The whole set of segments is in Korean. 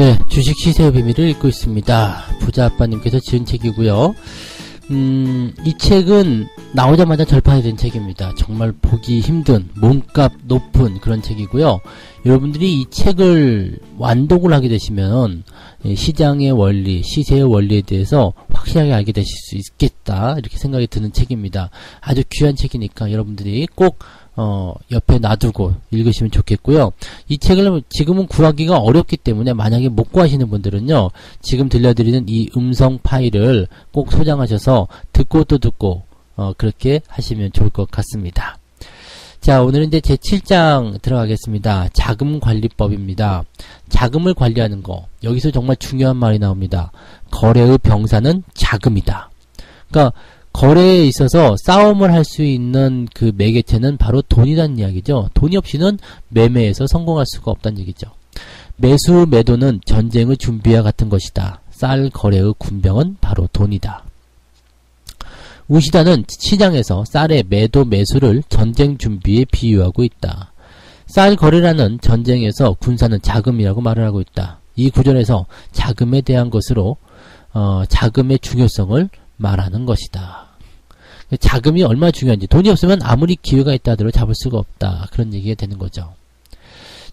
네, 주식 시세의 비밀을 읽고 있습니다. 부자 아빠님께서 지은 책이고요. 이 책은 나오자마자 절판이 된 책입니다. 정말 보기 힘든, 몸값 높은 그런 책이고요. 여러분들이 이 책을 완독을 하게 되시면 시장의 원리, 시세의 원리에 대해서 확실하게 알게 되실 수 있겠다, 이렇게 생각이 드는 책입니다. 아주 귀한 책이니까 여러분들이 꼭 옆에 놔두고 읽으시면 좋겠고요. 이 책을 지금은 구하기가 어렵기 때문에 만약에 못 구하시는 분들은요, 지금 들려드리는 이 음성 파일을 꼭 소장하셔서 듣고 또 듣고 그렇게 하시면 좋을 것 같습니다. 자, 오늘은 이제 제 7장 들어가겠습니다. 자금관리법입니다. 자금을 관리하는 거, 여기서 정말 중요한 말이 나옵니다. 거래의 병사는 자금이다. 그러니까 거래에 있어서 싸움을 할 수 있는 그 매개체는 바로 돈이라는 이야기죠. 돈이 없이는 매매에서 성공할 수가 없다는 얘기죠. 매수 매도는 전쟁의 준비와 같은 것이다. 쌀 거래의 군병은 바로 돈이다. 우시다는 시장에서 쌀의 매도 매수를 전쟁 준비에 비유하고 있다. 쌀 거래라는 전쟁에서 군사는 자금이라고 말을 하고 있다. 이 구절에서 자금에 대한 것으로 자금의 중요성을 말하는 것이다. 자금이 얼마나 중요한지, 돈이 없으면 아무리 기회가 있다 하더라도 잡을 수가 없다, 그런 얘기가 되는 거죠.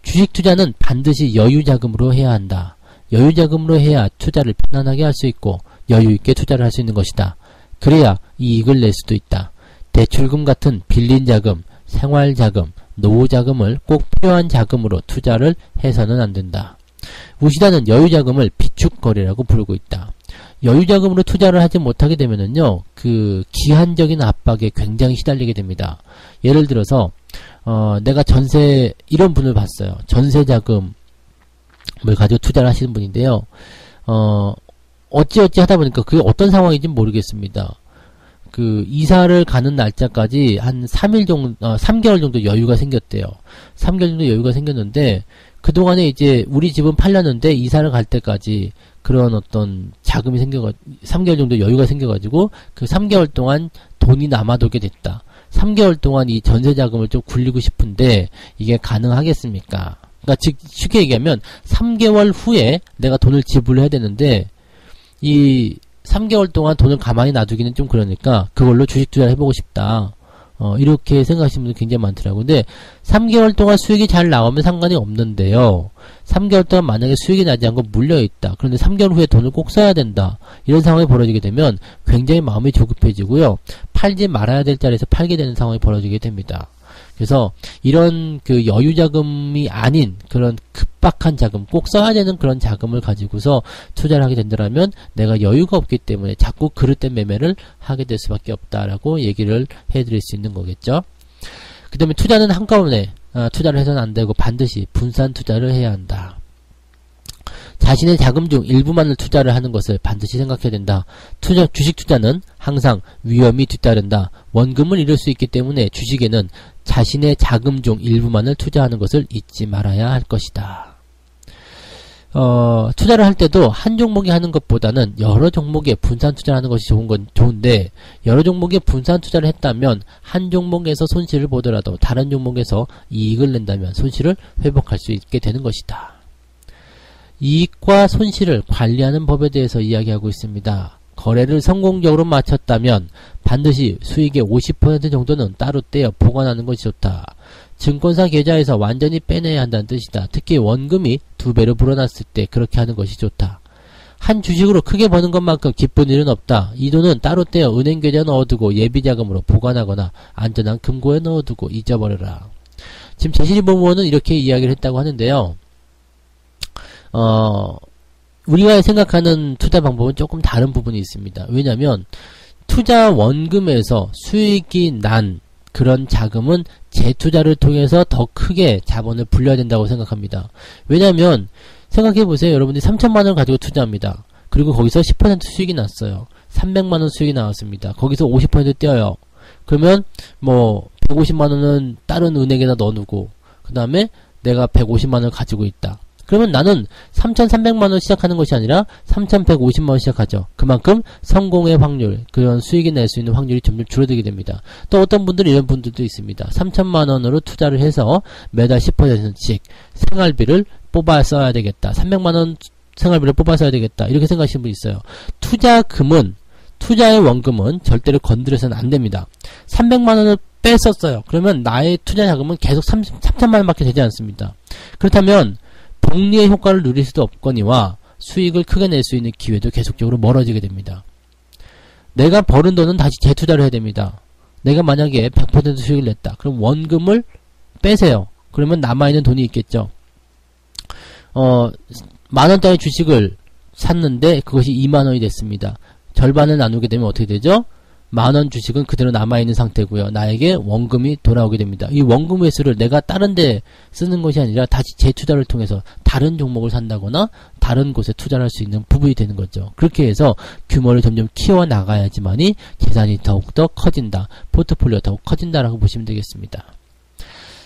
주식 투자는 반드시 여유자금으로 해야 한다. 여유자금으로 해야 투자를 편안하게 할 수 있고 여유있게 투자를 할 수 있는 것이다. 그래야 이익을 낼 수도 있다. 대출금 같은 빌린 자금, 생활자금, 노후자금을 꼭 필요한 자금으로 투자를 해서는 안 된다. 우시다는 여유자금을 비축거래라고 부르고 있다. 여유자금으로 투자를 하지 못하게 되면은요, 그 기한적인 압박에 굉장히 시달리게 됩니다. 예를 들어서 내가 이런 분을 봤어요. 전세자금을 가지고 투자를 하시는 분인데요. 어찌어찌 하다 보니까 그게 어떤 상황인지 모르겠습니다. 그 이사를 가는 날짜까지 한 3개월 정도 여유가 생겼대요. 3개월 정도 여유가 생겼는데, 그동안에 이제 우리 집은 팔렸는데 이사를 갈 때까지 그런 어떤 자금이 3개월 정도 여유가 생겨가지고 그 3개월 동안 돈이 남아돌게 됐다. 3개월 동안 이 전세자금을 좀 굴리고 싶은데 이게 가능하겠습니까? 그러니까 즉 쉽게 얘기하면 3개월 후에 내가 돈을 지불해야 되는데 이 3개월 동안 돈을 가만히 놔두기는 좀 그러니까 그걸로 주식 투자를 해보고 싶다. 이렇게 생각하시는 분들 굉장히 많더라고요. 근데 3개월 동안 수익이 잘 나오면 상관이 없는데요. 3개월 동안 만약에 수익이 나지 않고 물려있다. 그런데 3개월 후에 돈을 꼭 써야 된다. 이런 상황이 벌어지게 되면 굉장히 마음이 조급해지고요. 팔지 말아야 될 자리에서 팔게 되는 상황이 벌어지게 됩니다. 그래서 이런 그 여유자금이 아닌 그런 급박한 자금, 꼭 써야 되는 그런 자금을 가지고서 투자를 하게 된다면 내가 여유가 없기 때문에 자꾸 그릇된 매매를 하게 될 수밖에 없다라고 얘기를 해드릴 수 있는 거겠죠. 그 다음에 투자는 한꺼번에 투자를 해서는 안 되고 반드시 분산 투자를 해야 한다. 자신의 자금 중 일부만을 투자를 하는 것을 반드시 생각해야 된다. 주식 투자는 항상 위험이 뒤따른다. 원금을 잃을 수 있기 때문에 주식에는 자신의 자금 중 일부만을 투자하는 것을 잊지 말아야 할 것이다. 투자를 할 때도 한 종목에 하는 것보다는 여러 종목에 분산 투자를 하는 것이 좋은데, 여러 종목에 분산 투자를 했다면 한 종목에서 손실을 보더라도 다른 종목에서 이익을 낸다면 손실을 회복할 수 있게 되는 것이다. 이익과 손실을 관리하는 법에 대해서 이야기하고 있습니다. 거래를 성공적으로 마쳤다면 반드시 수익의 50% 정도는 따로 떼어 보관하는 것이 좋다. 증권사 계좌에서 완전히 빼내야 한다는 뜻이다. 특히 원금이 2배로 불어났을 때 그렇게 하는 것이 좋다. 한 주식으로 크게 버는 것만큼 기쁜 일은 없다. 이 돈은 따로 떼어 은행 계좌에 넣어두고 예비자금으로 보관하거나 안전한 금고에 넣어두고 잊어버려라. 지금 제시리본부는 이렇게 이야기를 했다고 하는데요. 우리가 생각하는 투자 방법은 조금 다른 부분이 있습니다. 왜냐하면 투자 원금에서 수익이 난 그런 자금은 재투자를 통해서 더 크게 자본을 불려야 된다고 생각합니다. 왜냐하면 생각해보세요. 여러분들이 3천만원을 가지고 투자합니다. 그리고 거기서 10% 수익이 났어요. 300만원 수익이 나왔습니다. 거기서 50% 떼어요. 그러면 뭐 150만원은 다른 은행에다 넣어두고 그 다음에 내가 150만원을 가지고 있다. 그러면 나는 3,300만원 시작하는 것이 아니라 3,150만원 시작하죠. 그만큼 성공의 확률, 그런 수익이 낼 수 있는 확률이 점점 줄어들게 됩니다. 또 어떤 분들은 이런 분들도 있습니다. 3,000만원으로 투자를 해서 매달 10%씩 생활비를 뽑아 써야 되겠다. 300만원 생활비를 뽑아 써야 되겠다. 이렇게 생각하시는 분이 있어요. 투자의 원금은 절대로 건드려서는 안 됩니다. 300만 원을 뺐었어요. 그러면 나의 투자 자금은 계속 3천만 원밖에 되지 않습니다. 그렇다면 복리의 효과를 누릴 수도 없거니와 수익을 크게 낼 수 있는 기회도 계속적으로 멀어지게 됩니다. 내가 버는 돈은 다시 재투자를 해야 됩니다. 내가 만약에 100% 수익을 냈다. 그럼 원금을 빼세요. 그러면 남아있는 돈이 있겠죠. 만원짜리 주식을 샀는데 그것이 2만원이 됐습니다. 절반을 나누게 되면 어떻게 되죠? 만원 주식은 그대로 남아있는 상태고요. 나에게 원금이 돌아오게 됩니다. 이 원금 회수를 내가 다른 데 쓰는 것이 아니라 다시 재투자를 통해서 다른 종목을 산다거나 다른 곳에 투자를 할 수 있는 부분이 되는 거죠. 그렇게 해서 규모를 점점 키워나가야지만이 재산이 더욱더 커진다. 포트폴리오가 더욱 커진다라고 보시면 되겠습니다.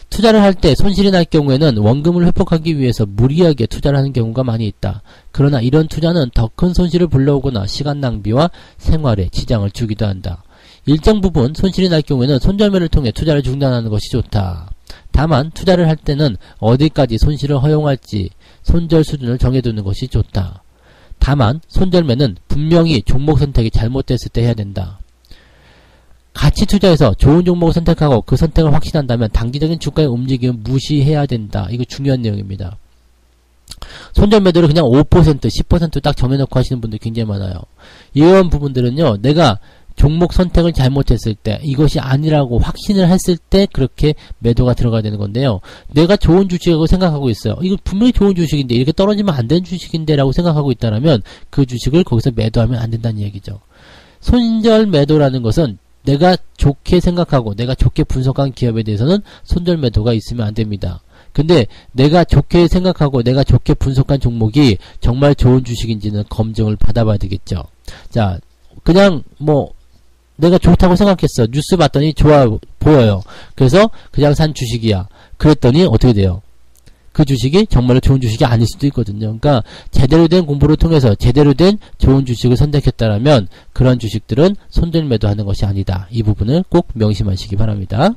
투자를 할 때 손실이 날 경우에는 원금을 회복하기 위해서 무리하게 투자를 하는 경우가 많이 있다. 그러나 이런 투자는 더 큰 손실을 불러오거나 시간 낭비와 생활에 지장을 주기도 한다. 일정 부분 손실이 날 경우에는 손절매를 통해 투자를 중단하는 것이 좋다. 다만 투자를 할 때는 어디까지 손실을 허용할지 손절 수준을 정해두는 것이 좋다. 다만 손절매는 분명히 종목 선택이 잘못됐을 때 해야 된다. 같이 투자해서 좋은 종목을 선택하고 그 선택을 확신한다면 단기적인 주가의 움직임을 무시해야 된다. 이거 중요한 내용입니다. 손절 매도를 그냥 5%, 10% 딱 정해놓고 하시는 분들 굉장히 많아요. 이런 부분들은요, 내가 종목 선택을 잘못했을 때, 이것이 아니라고 확신을 했을 때 그렇게 매도가 들어가야 되는 건데요. 내가 좋은 주식이라고 생각하고 있어요. 이거 분명히 좋은 주식인데, 이렇게 떨어지면 안 되는 주식인데 라고 생각하고 있다면 그 주식을 거기서 매도하면 안 된다는 얘기죠. 손절 매도라는 것은 내가 좋게 생각하고 내가 좋게 분석한 기업에 대해서는 손절 매도가 있으면 안 됩니다. 근데 내가 좋게 생각하고 내가 좋게 분석한 종목이 정말 좋은 주식인지는 검증을 받아봐야 되겠죠. 자, 그냥 뭐 내가 좋다고 생각했어. 뉴스 봤더니 좋아 보여요. 그래서 그냥 산 주식이야. 그랬더니 어떻게 돼요? 그 주식이 정말로 좋은 주식이 아닐 수도 있거든요. 그러니까 제대로 된 공부를 통해서 제대로 된 좋은 주식을 선택했다라면 그런 주식들은 손절 매도하는 것이 아니다. 이 부분을 꼭 명심하시기 바랍니다.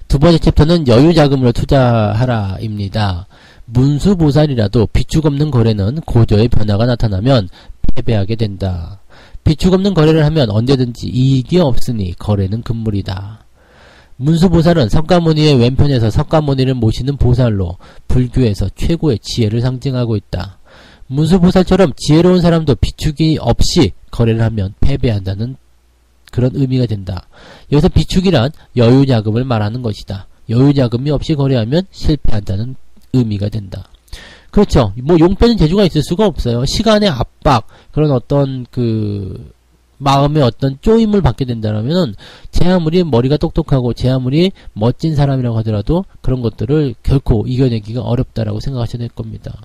두 번째 챕터는 여유자금으로 투자하라 입니다. 문수보살이라도 비축 없는 거래는 고저의 변화가 나타나면 패배하게 된다. 비축 없는 거래를 하면 언제든지 이익이 없으니 거래는 금물이다. 문수보살은 석가모니의 왼편에서 석가모니를 모시는 보살로 불교에서 최고의 지혜를 상징하고 있다. 문수보살처럼 지혜로운 사람도 비축이 없이 거래를 하면 패배한다는 그런 의미가 된다. 여기서 비축이란 여유자금을 말하는 것이다. 여유자금이 없이 거래하면 실패한다는 의미가 된다. 그렇죠. 뭐 용빼는 재주가 있을 수가 없어요. 시간의 압박, 그런 어떤 마음의 어떤 쪼임을 받게 된다면은 제 아무리 머리가 똑똑하고 제 아무리 멋진 사람이라고 하더라도 그런 것들을 결코 이겨내기가 어렵다라고 생각하셔야 될 겁니다.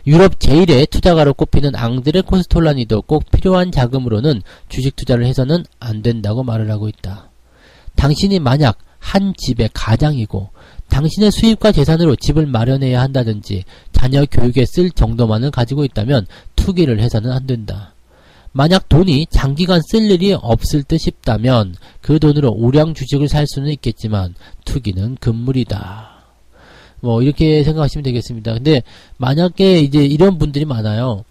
유럽 제1의 투자가로 꼽히는 앙드레 코스톨라니도 꼭 필요한 자금으로는 주식 투자를 해서는 안 된다고 말을 하고 있다. 당신이 만약 한 집의 가장이고 당신의 수입과 재산으로 집을 마련해야 한다든지 자녀 교육에 쓸 정도만을 가지고 있다면 투기를 해서는 안 된다. 만약 돈이 장기간 쓸 일이 없을 듯 싶다면 그 돈으로 우량 주식을 살 수는 있겠지만 투기는 금물이다. 뭐 이렇게 생각하시면 되겠습니다. 근데 만약에 이제 이런 분들이 많아요.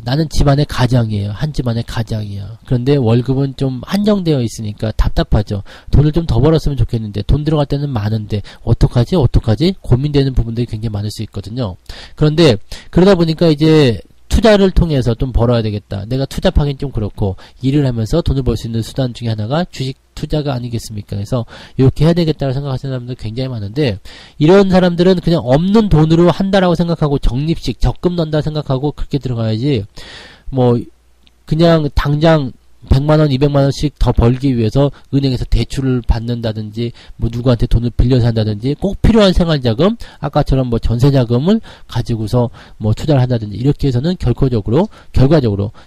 나는 집안의 가장이에요. 한 집안의 가장이야. 그런데 월급은 좀 한정되어 있으니까 답답하죠. 돈을 좀 더 벌었으면 좋겠는데 돈 들어갈 때는 많은데 어떡하지 고민되는 부분들이 굉장히 많을 수 있거든요. 그런데 그러다 보니까 이제 투자를 통해서 좀 벌어야 되겠다. 내가 투잡하긴 좀 그렇고 일을 하면서 돈을 벌 수 있는 수단 중에 하나가 주식 투자가 아니겠습니까? 그래서 이렇게 해야 되겠다고 생각하시는 사람들 굉장히 많은데 이런 사람들은 그냥 없는 돈으로 한다라고 생각하고 적립식 적금 넣는다 생각하고 그렇게 들어가야지 뭐 그냥 당장 100만원, 200만원씩 더 벌기 위해서 은행에서 대출을 받는다든지 뭐 누구한테 돈을 빌려서 한다든지 꼭 필요한 생활자금, 아까처럼 뭐 전세자금을 가지고서 뭐 투자를 한다든지 이렇게 해서는 결과적으로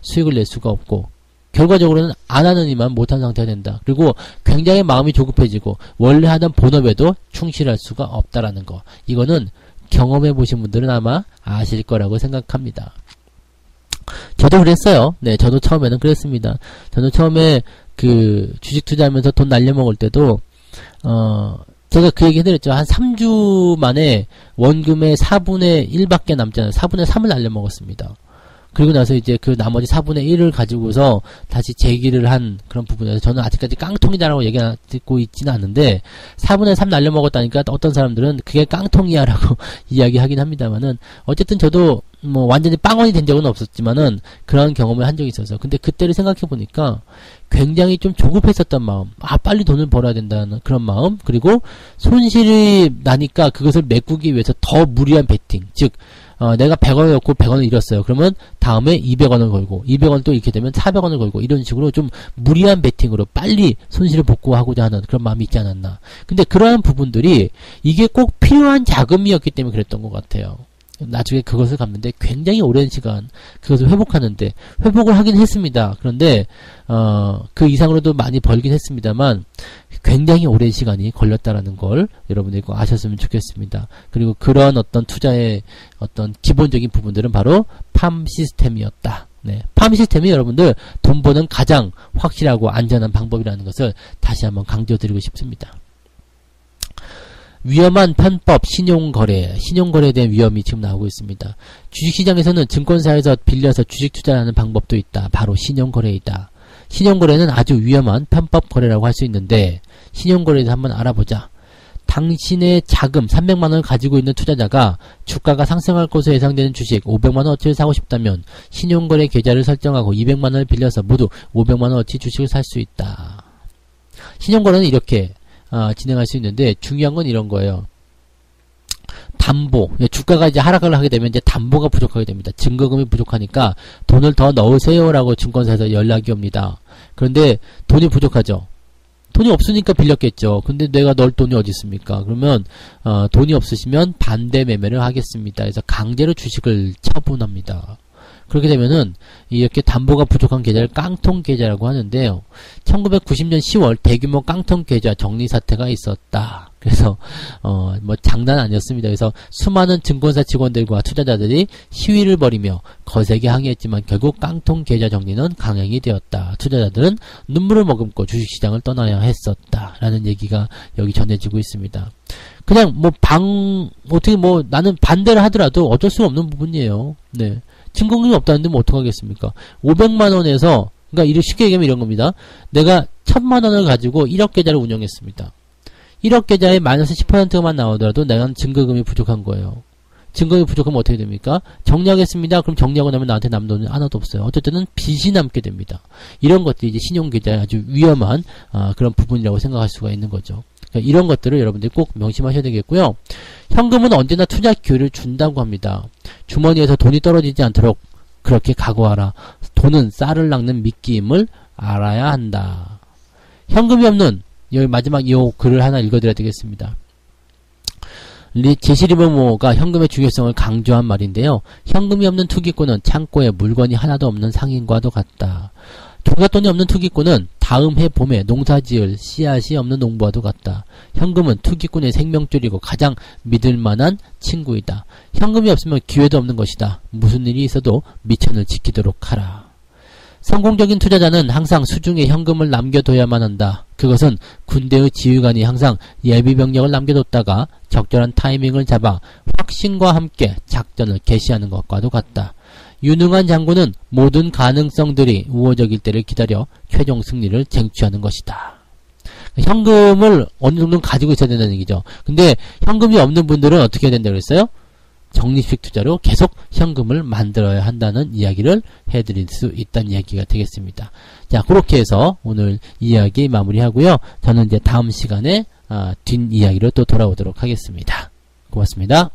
수익을 낼 수가 없고 결과적으로는 안 하는 이만 못한 상태가 된다. 그리고 굉장히 마음이 조급해지고 원래 하던 본업에도 충실할 수가 없다라는 거. 이거는 경험해 보신 분들은 아마 아실 거라고 생각합니다. 저도 그랬어요. 네, 저도 처음에는 그랬습니다. 저도 처음에 주식 투자하면서 돈 날려먹을 때도, 제가 그 얘기 해드렸죠. 한 3주 만에 원금의 4분의 1밖에 남지 않아요. 4분의 3을 날려먹었습니다. 그리고 나서 이제 그 나머지 4분의 1을 가지고서 다시 재기를 한 그런 부분에서 저는 아직까지 깡통이다라고 얘기 듣고 있지는 않은데 4분의 3 날려먹었다니까 어떤 사람들은 그게 깡통이야라고 이야기하긴 합니다만은 어쨌든 저도 뭐 완전히 빵원이 된 적은 없었지만은 그런 경험을 한 적이 있어서 근데 그때를 생각해 보니까 굉장히 좀 조급했었던 마음, 빨리 돈을 벌어야 된다는 그런 마음, 그리고 손실이 나니까 그것을 메꾸기 위해서 더 무리한 베팅, 즉 내가 100원을 넣고 100원을 잃었어요. 그러면 다음에 200원을 걸고 200원 또 잃게 되면 400원을 걸고 이런 식으로 좀 무리한 베팅으로 빨리 손실을 복구하고자 하는 그런 마음이 있지 않았나. 근데 그러한 부분들이 이게 꼭 필요한 자금이었기 때문에 그랬던 것 같아요. 나중에 그것을 갚는데 굉장히 오랜 시간 그것을 회복하는데 회복을 하긴 했습니다. 그런데 그 이상으로도 많이 벌긴 했습니다만 굉장히 오랜 시간이 걸렸다라는 걸 여러분들이 꼭 아셨으면 좋겠습니다. 그리고 그런 어떤 투자의 어떤 기본적인 부분들은 바로 팜 시스템이었다. 네, 팜 시스템이 여러분들 돈 버는 가장 확실하고 안전한 방법이라는 것을 다시 한번 강조드리고 싶습니다. 위험한 편법 신용거래에 대한 위험이 지금 나오고 있습니다. 주식시장에서는 증권사에서 빌려서 주식 투자하는 방법도 있다. 바로 신용거래이다. 신용거래는 아주 위험한 편법 거래라고 할 수 있는데 신용거래에서 한번 알아보자. 당신의 자금 300만원을 가지고 있는 투자자가 주가가 상승할 것으로 예상되는 주식 500만원어치를 사고 싶다면 신용거래 계좌를 설정하고 200만원을 빌려서 모두 500만원어치 주식을 살 수 있다. 신용거래는 이렇게 진행할 수 있는데 중요한 건 이런 거예요. 담보, 주가가 이제 하락을 하게 되면 이제 담보가 부족하게 됩니다. 증거금이 부족하니까 돈을 더 넣으세요라고 증권사에서 연락이 옵니다. 그런데 돈이 부족하죠. 돈이 없으니까 빌렸겠죠. 근데 내가 넣을 돈이 어디 있습니까? 그러면 돈이 없으시면 반대 매매를 하겠습니다. 그래서 강제로 주식을 처분합니다. 그렇게 되면은 이렇게 담보가 부족한 계좌를 깡통 계좌라고 하는데요. 1990년 10월 대규모 깡통 계좌 정리 사태가 있었다. 그래서 뭐 장난 아니었습니다. 그래서 수많은 증권사 직원들과 투자자들이 시위를 벌이며 거세게 항의했지만 결국 깡통 계좌 정리는 강행이 되었다. 투자자들은 눈물을 머금고 주식시장을 떠나야 했었다. 라는 얘기가 여기 전해지고 있습니다. 그냥 어떻게 나는 반대를 하더라도 어쩔 수 없는 부분이에요. 네. 증거금이 없다는데 뭐 어떡하겠습니까? 500만원에서, 그러니까 쉽게 얘기하면 이런 겁니다. 내가 1000만원을 가지고 1억 계좌를 운영했습니다. 1억 계좌에 마이너스 10%만 나오더라도 내가 증거금이 부족한 거예요. 증거금이 부족하면 어떻게 됩니까? 정리하겠습니다. 그럼 정리하고 나면 나한테 남는 돈은 하나도 없어요. 어쨌든 빚이 남게 됩니다. 이런 것들이 이제 신용계좌의 아주 위험한 그런 부분이라고 생각할 수가 있는 거죠. 그러니까 이런 것들을 여러분들이 꼭 명심하셔야 되겠고요. 현금은 언제나 투자 기회를 준다고 합니다. 주머니에서 돈이 떨어지지 않도록 그렇게 각오하라. 돈은 쌀을 낚는 미끼임을 알아야 한다. 현금이 없는, 여기 마지막 이 글을 하나 읽어드려야 되겠습니다. 제시리버모가 현금의 중요성을 강조한 말인데요. 현금이 없는 투기꾼은 창고에 물건이 하나도 없는 상인과도 같다. 종잣돈이 없는 투기꾼은 다음 해 봄에 농사지을 씨앗이 없는 농부와도 같다. 현금은 투기꾼의 생명줄이고 가장 믿을만한 친구이다. 현금이 없으면 기회도 없는 것이다. 무슨 일이 있어도 미천을 지키도록 하라. 성공적인 투자자는 항상 수중에 현금을 남겨둬야만 한다. 그것은 군대의 지휘관이 항상 예비병력을 남겨뒀다가 적절한 타이밍을 잡아 확신과 함께 작전을 개시하는 것과도 같다. 유능한 장군은 모든 가능성들이 우호적일 때를 기다려 최종 승리를 쟁취하는 것이다. 현금을 어느 정도는 가지고 있어야 된다는 얘기죠. 근데 현금이 없는 분들은 어떻게 해야 된다고 그랬어요? 적립식 투자로 계속 현금을 만들어야 한다는 이야기를 해드릴 수 있다는 이야기가 되겠습니다. 자, 그렇게 해서 오늘 이야기 마무리하고요. 저는 이제 다음 시간에 뒷이야기로 또 돌아오도록 하겠습니다. 고맙습니다.